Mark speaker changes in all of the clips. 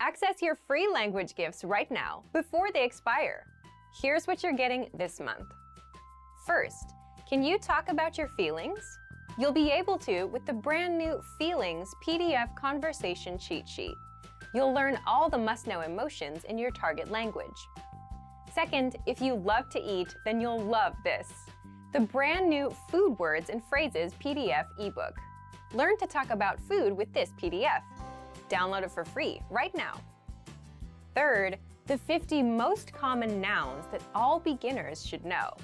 Speaker 1: Access your free language gifts right now before they expire. Here's what you're getting this month. First, can you talk about your feelings? You'll be able to with the brand new Feelings PDF conversation cheat sheet. You'll learn all the must-know emotions in your target language. Second, if you love to eat, then you'll love this. The brand new Food Words and Phrases PDF ebook. Learn to talk about food with this PDF. Download it for free right now. Third, the 50 most common nouns that all beginners should know.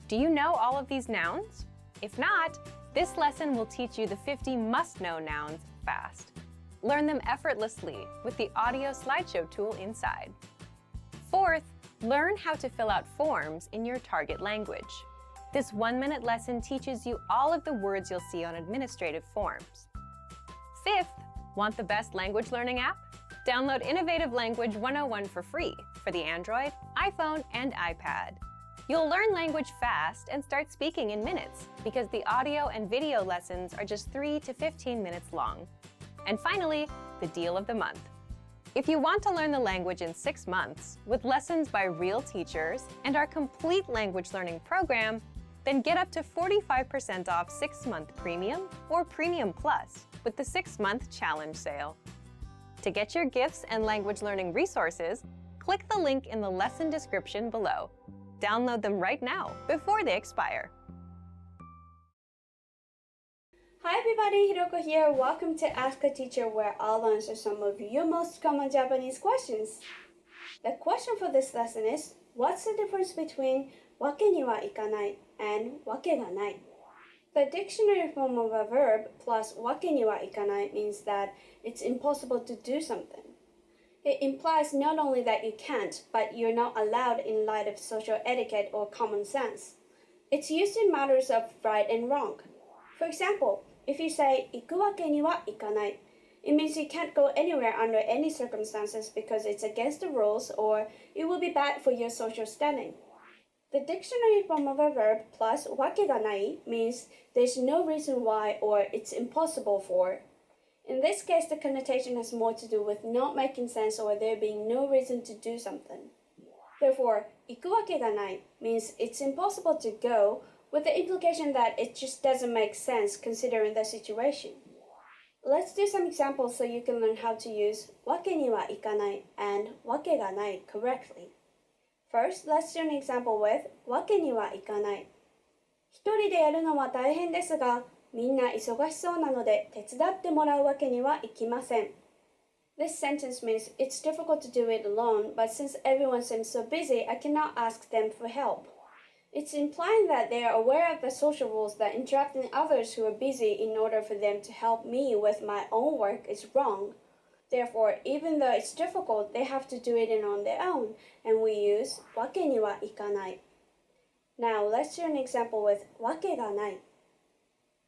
Speaker 1: Do you know all of these nouns? If not, this lesson will teach you the 50 must-know nouns fast. Learn them effortlessly with the audio slideshow tool inside. Fourth, learn how to fill out forms in your target language. This 1-minute lesson teaches you all of the words you'll see on administrative forms. Fifth, want the best language learning app? Download Innovative Language 101 for free for the Android, iPhone, and iPad. You'll learn language fast and start speaking in minutes because the audio and video lessons are just 3 to 15 minutes long. And finally, the deal of the month. If you want to learn the language in 6 months with lessons by real teachers and our complete language learning program, then get up to 45% off 6-month Premium or Premium Plus with the 6-month Challenge Sale. To get your gifts and language learning resources, click the link in the lesson description below. Download them right now before they expire.
Speaker 2: Hi everybody, Hiroko here. Welcome to Ask a Teacher, where I'll answer some of your most common Japanese questions. The question for this lesson is, what's the difference between wake ni wa ikanai and wake ga nai? The dictionary form of a verb plus wake ni wa ikanai means that it's impossible to do something. It implies not only that you can't, but you're not allowed in light of social etiquette or common sense. It's used in matters of right and wrong. For example, if you say iku wake ni wa ikanai, it means you can't go anywhere under any circumstances because it's against the rules or it will be bad for your social standing. The dictionary form of a verb plus wake ga nai means there's no reason why or it's impossible for. In this case, the connotation has more to do with not making sense or there being no reason to do something. Therefore, iku wake ga nai means it's impossible to go, with the implication that it just doesn't make sense considering the situation. Let's do some examples so you can learn how to use wake ni wa ikanai and wake ga nai correctly. First, let's do an example with wake ni wa ikanai. 一人でやるのは大変ですが、みんな忙しそうなので手伝ってもらうわけにはいきません。This sentence means it's difficult to do it alone, but since everyone seems so busy, I cannot ask them for help. It's implying that they are aware of the social rules that interrupting others who are busy in order for them to help me with my own work is wrong. Therefore, even though it's difficult, they have to do it on their own, and we use wake ni wa ikanai. Now, let's do an example with wake ga nai.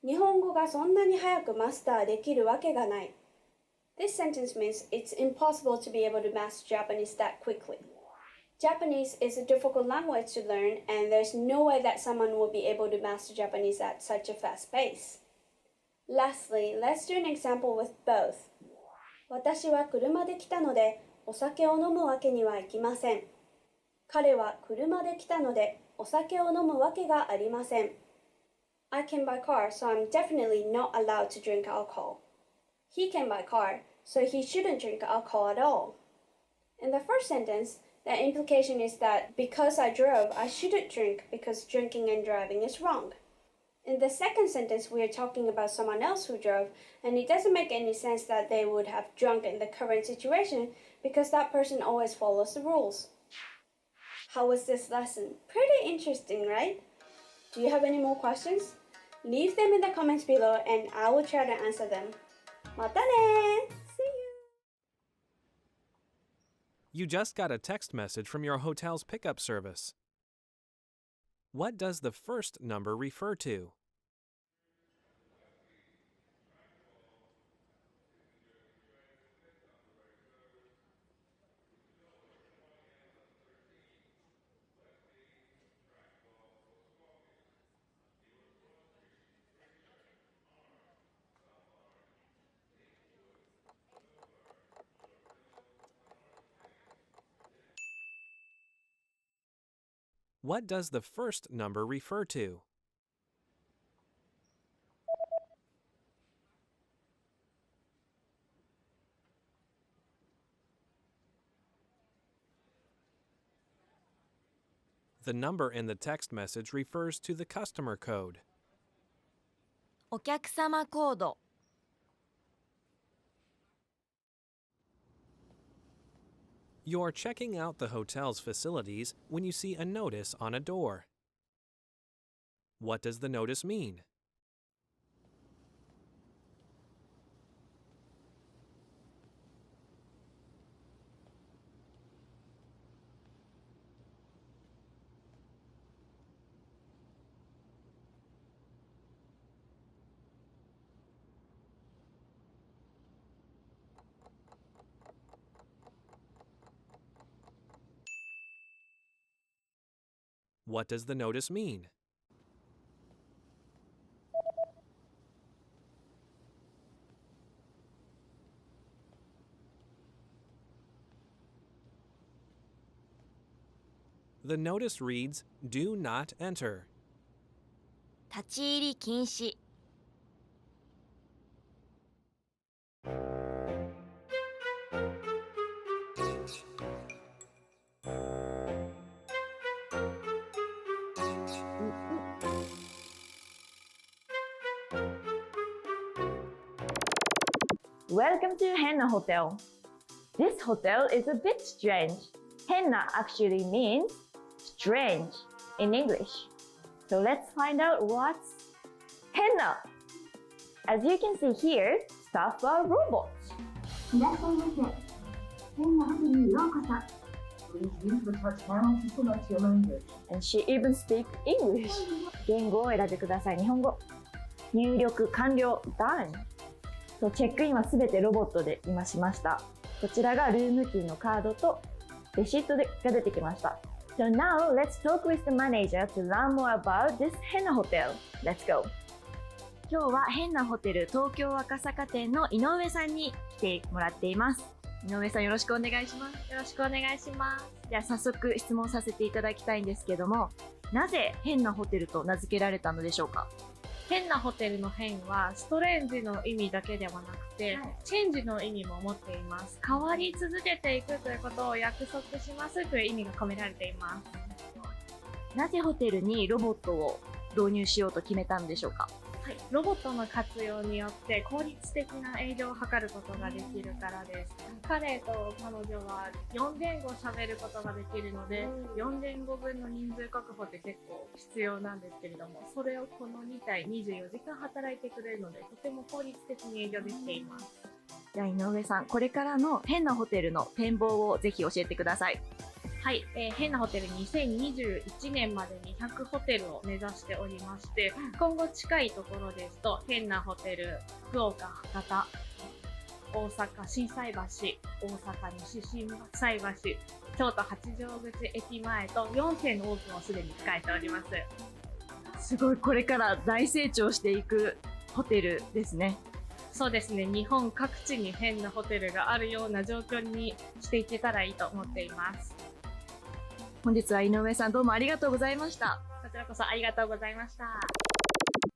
Speaker 2: 日本語がそんなに早くマスターできるわけがない。This sentence means it's impossible to be able to master Japanese that quickly. Japanese is a difficult language to learn, and there's no way that someone will be able to master Japanese at such a fast pace. Lastly, let's do an example with both. 私は車で来たので、お酒を飲むわけにはいきません。彼は車で来たので、お酒を飲むわけがありません。I came by car, so I'm definitely not allowed to drink alcohol. He came by car, so he shouldn't drink alcohol at all. In the first sentence, the implication is that because I drove, I shouldn't drink because drinking and driving is wrong. In the second sentence, we are talking about someone else who drove, and it doesn't make any sense that they would have drunk in the current situation because that person always follows the rules. How was this lesson? Pretty interesting, right? Do you have any more questions? Leave them in the comments below and I will try to answer them. またね! See you!
Speaker 3: You just got a text message from your hotel's pickup service. What does the first number refer to? What does the first number refer to? The number in the text message refers to the customer code.
Speaker 4: お客様コード
Speaker 3: You're checking out the hotel's facilities when you see a notice on a door. What does the notice mean? What does the notice mean? The notice reads, "Do not enter."
Speaker 4: 立ち入り禁止
Speaker 5: Welcome to Hana Hotel. This hotel is a bit strange. Hana actually means strange in English. So let's find out what's henna. As you can see here, staff are robots.
Speaker 6: いらっしゃいませ。変なホテルにようこそ。Please use the touch panel to select your language.
Speaker 5: And she even speaks English. 言語を選んでください。日本語。入力完了。Done. そう、チェックインはすべてロボットで今しました。こちらがルームキーのカードとレシートが出てきました。So now let's talk with the manager to learn more about this Hana Hotel. Let's go.
Speaker 4: 今日は変なホテル東京赤坂店の井上さんに来てもらっています。井上さんよろしくお願いします。よろしくお願いします。では早速質問させていただきたいんですけども、なぜ変なホテルと名付けられたのでしょうか？
Speaker 7: 変なホテルの変はストレンジの意味だけではなくて、チェンジの意味も持っています。変わり続けていくということを約束しますという意味が込められています。
Speaker 4: なぜホテルにロボットを導入しようと決めたんでしょうか？
Speaker 7: はい、ロボットの活用によって効率的な営業を図ることができるからです。彼と彼女は4言語喋ることができるので、4言語分の人数確保って結構必要なんですけれども、それをこの2体24時間働いてくれるので、とても効率的に営業できています。
Speaker 4: じゃあ井上さん、これからの変なホテルの展望をぜひ教えてください。
Speaker 7: はい、変なホテル2021年までに100ホテルを目指しておりまして、今後近いところですと変なホテル福岡、博多、大阪心斎橋、大阪西心斎橋、京都八丈口駅前と4店のオープンをすでに控えております。
Speaker 4: すごい、これから大成長していくホテルですね。
Speaker 7: そうですね、日本各地に変なホテルがあるような状況にしていけたらいいと思っています。
Speaker 4: 本日は井上さんどうもありがとうございました。
Speaker 7: こちらこそありがとうございました。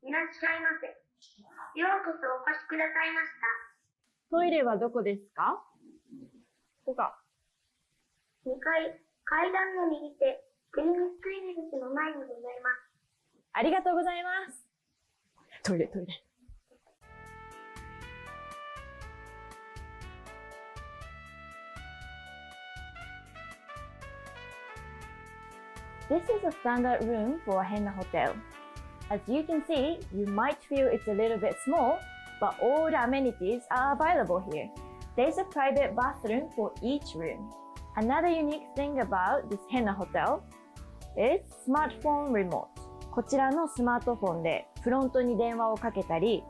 Speaker 6: いらっしゃいませ。ようこそお越しくださいました。
Speaker 5: トイレはどこですか？ここか。
Speaker 6: 2階、階段の右手、クリニック入り口の前にございます。
Speaker 5: ありがとうございます。トイレ。This is a standard room for a Hana Hotel. As you can see, you might feel it's a little bit small, but all the amenities are available here. There's a private bathroom for each room. Another unique thing about this Hana Hotel is smartphone remote. こちらのスマートフォンでフロントに電話をかけたり、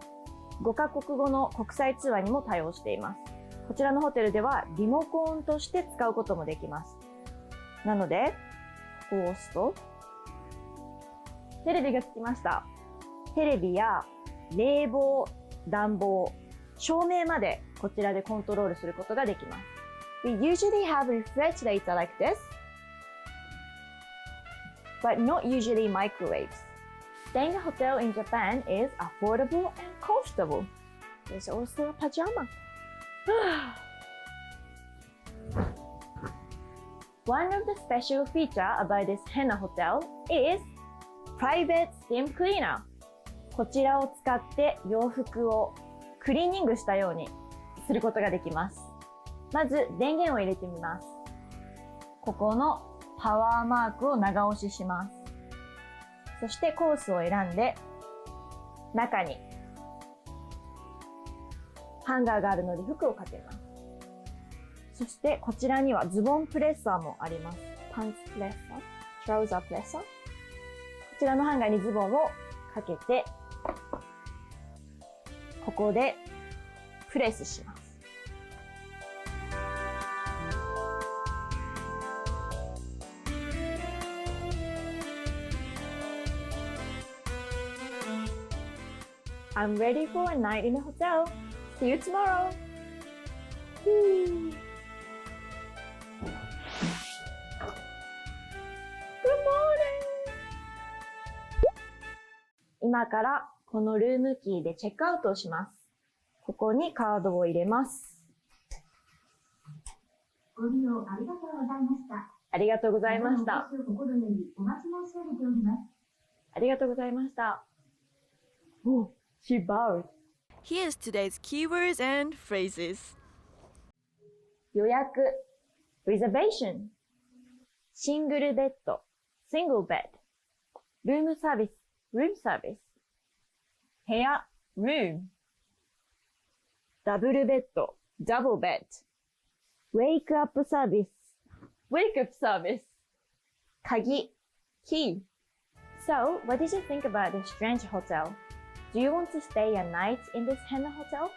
Speaker 5: 5カ国語の国際通話にも対応しています。こちらのホテルではリモコンとして使うこともできます。なので、ここを押すとテレビがつきました。テレビや冷房、暖房、照明までこちらでコントロールすることができます。We usually have refrigerator like this. but not usually microwaves. Staying at a hotel in Japan is affordable and comfortable. There's also a pajama. One of the special features about this Hana Hotel is private steam cleaner. こちらを使って洋服をクリーニングしたようにすることができます。まず電源を入れてみます。ここのパワーマークを長押しします。そしてコースを選んで中にハンガーがあるので服をかけます。そしてこちらにはズボンプレッサーもあります。パンツプレッサー、トラウザープレッサー。こちらのハンガーにズボンをかけて、ここでプレスします。I'm ready for a night in a hotel. See you tomorrow. Good morning. 今からこのルームキーでチェックアウトをします。ここにカードを入れます。
Speaker 6: ご利用ありがとうございました。
Speaker 5: ありがとうございました。
Speaker 6: 心よりお待ち申し上げております。
Speaker 5: ありがとうございました。Oh, she bowed.
Speaker 8: Here's today's keywords and phrases.
Speaker 5: 予約 reservation シングルベッド single bed ルームサービス room service 部屋 room ダブルベッド double bed wake up service wake up service 鍵 key So, what did you think about this strange hotel? Do you want to stay a night in this Hana Hotel?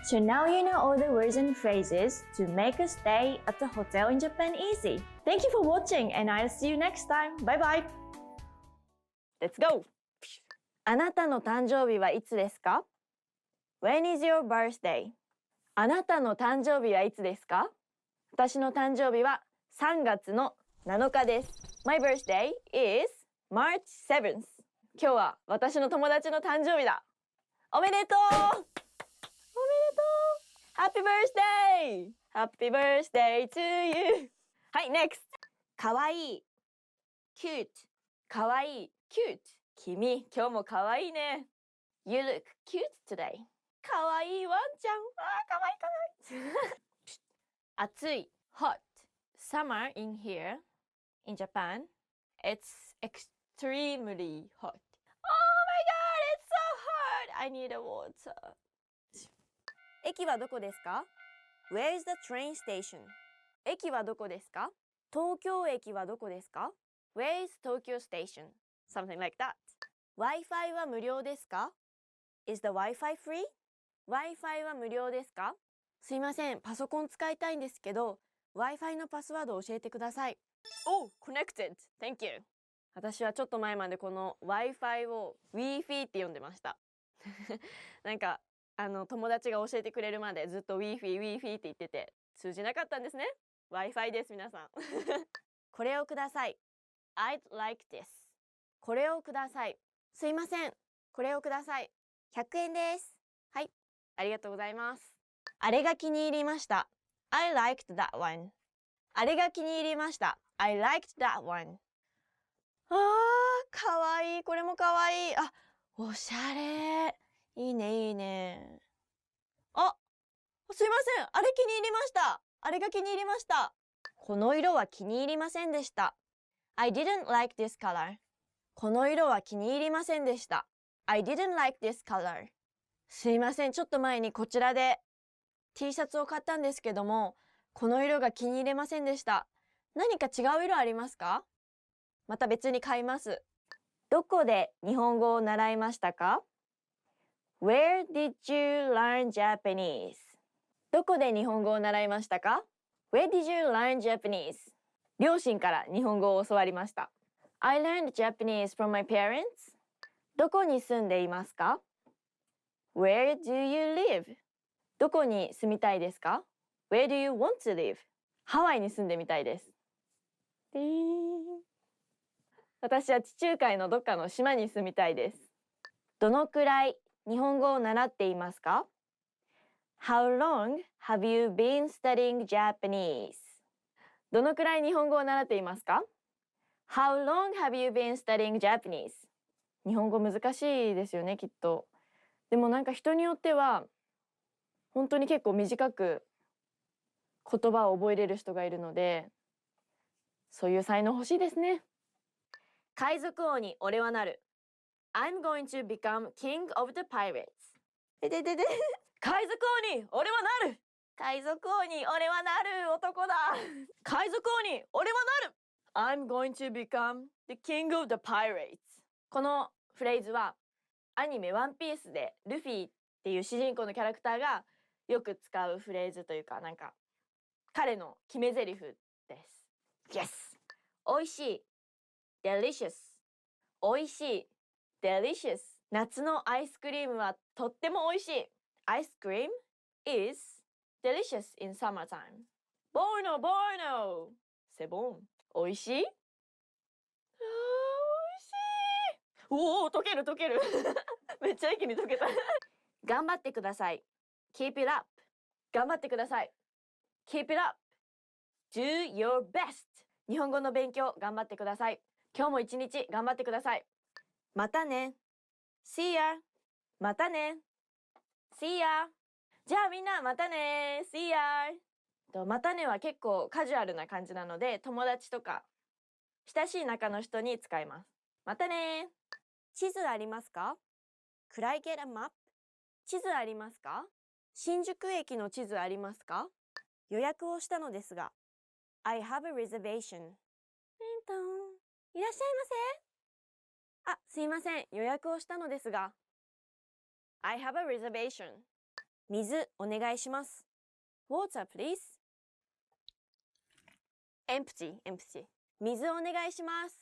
Speaker 5: So now you know all the words and phrases to make a stay at the hotel in Japan easy. Thank you for watching and I'll see you next time. Bye bye!
Speaker 8: Let's go! あなたの誕生日はいつですか？ When is your birthday? あなたの誕生日はいつですか？私の誕生日は3月の7日です。My birthday is March 7th. 今日は私の友達の誕生日だ。おめでとう！Happy birthday! Happy birthday to you! はい、next! かわいい cute かわいい cute 君、今日もかわいいね You look cute today かわいいワンちゃんかわいいかわいい暑い hot Summer in here in Japan It's extremely hot Oh my god, it's so hot I need a water駅はどこですか Where is the train station? 駅はどこですか東京駅はどこですか Where is Tokyo station? Something like that. Wi-Fi は無料ですか Is the Wi-Fi free? Wi-Fi は無料ですかすいません、パソコン使いたいんですけど、Wi-Fi のパスワードを教えてください。Oh, connected! Thank you! 私はちょっと前までこの Wi-Fi を Wi-Fi って呼んでました。なんか、友達が教えてくれるまでずっと Wi-Fi って言ってて通じなかったんですね。Wi-Fi です皆さん。これをください。I'd like this。これをください。すいません。これをください。100円です。はい。ありがとうございます。あれが気に入りました。I liked that one。あれが気に入りました。I liked that one。かわいい。これもかわいい。あ、おしゃれ。いいね、いいね。あ、すいません。あれ気に入りました。あれが気に入りました。この色は気に入りませんでした。I didn't like this color. この色は気に入りませんでした。I didn't like this color. すいません。ちょっと前にこちらで T シャツを買ったんですけども、この色が気に入れませんでした。何か違う色ありますか？また別に買います。どこで日本語を習いましたか？ Where did you learn Japanese? どこで日本語を習いましたか？ Where did you learn Japanese? 両親から日本語を教わりました。I learned Japanese from my parents. どこに住んでいますか？ Where do you live? どこに住みたいですか？ Where do you want to live? ハワイに住んでみたいです。私は地中海のどっかの島に住みたいです。どのくらい日本語を習っていますか？ How long have you been studying Japanese? どのくらい日本語を習っていますか？ How long have you been studying Japanese? 日本語難しいですよね、きっと。でもなんか人によっては本当に結構短く言葉を覚えれる人がいるので、そういう才能欲しいですね。海賊王に俺はなる。I'm going to become king of the pirates. 海賊王に俺はなる。海賊王に俺はなる男だ。海賊王に俺はなる。I'm going to become the king of the pirates. このフレーズはアニメワンピースでルフィっていう主人公のキャラクターがよく使うフレーズというか、なんか彼の決め台詞です。Yes! 美味しい delicious 美味しい delicious 夏のアイスクリームはとっても美味しい Ice cream is delicious in summertime ボーノボーノセボン美味しい美味しいおお溶ける溶けるめっちゃ一気に溶けた頑張ってください Keep it up 頑張ってください Keep it up Do your best 日本語の勉強頑張ってください今日も一日頑張ってくださいまたね See ya またね See ya じゃあみんなまたね See ya またねは結構カジュアルな感じなので友達とか親しい仲の人に使いますまたね地図ありますか Could I get a map? 地図ありますか新宿駅の地図ありますか予約をしたのですがI have a reservation. いらっしゃいませ。あ、すいません。予約をしたのですが。I have a reservation. 水、お願いします。Water, please. Empty. 水お願いします。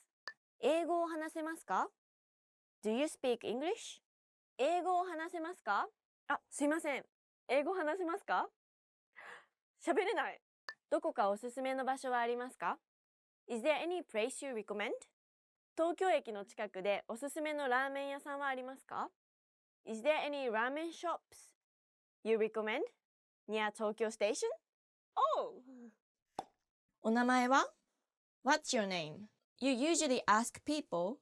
Speaker 8: 英語を話せますか Do you speak English? 英語を話せますかあ、すいません。英語話せますか喋れない。どこかおすすめの場所はありますか Is there any place you recommend? 東京駅の近くでおすすめのラーメン屋さんはありますか Is there any ramen shops you recommend near Tokyo Station? Oh! お名前は What's your name? You usually ask people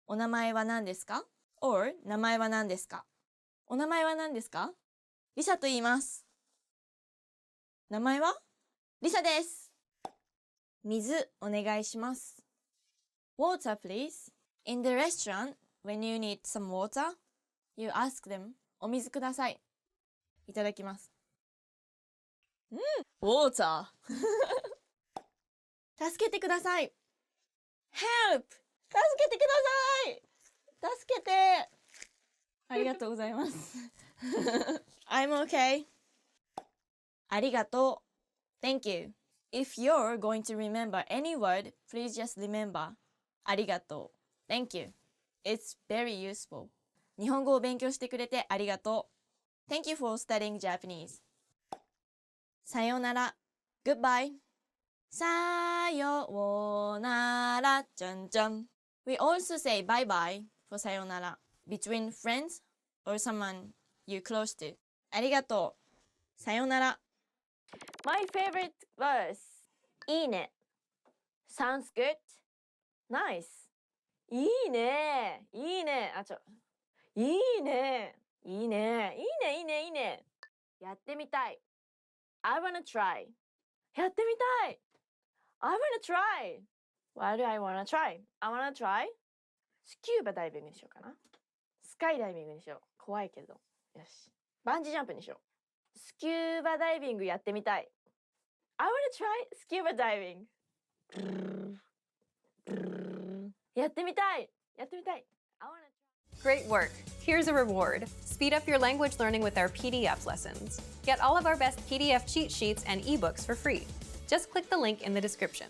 Speaker 8: お名前は何ですか or 名前は何ですかお名前は何ですかリサと言います。名前はリサです。水お願いします。Water, please. In the restaurant, when you need some water, you ask them, お水ください。いただきます。Water. 助けてください。Help! 助けてください。助けて。ありがとうございます。I'm okay. ありがとう。Thank you. If you're going to remember any word, please just remember. ありがとう。Thank you. It's very useful. 日本語を勉強してくれてありがとう。Thank you for studying Japanese. さようなら。Goodbye. さようなら。じゃんじゃん。We also say bye-bye for さようなら。Between friends or someone you close to. ありがとう。さようなら。My favorite verse. いいね。Sounds good. Nice. いいね。いいね。いいね。いいね。いいね。いいね。いいね。やってみたい。I wanna try. やってみたい。I wanna try. What do I wanna try? I wanna try. スキューバダイビングにしようかな。スカイダイビングにしよう。怖いけど。よし。バンジージャンプにしよう。スキューバダイビングやってみたい。I wanna try scuba diving. やってみたい。やってみたい。I wanna
Speaker 1: Great work! Here's a reward. Speed up your language learning with our PDF lessons. Get all of our best PDF cheat sheets and ebooks for free. Just click the link in the description.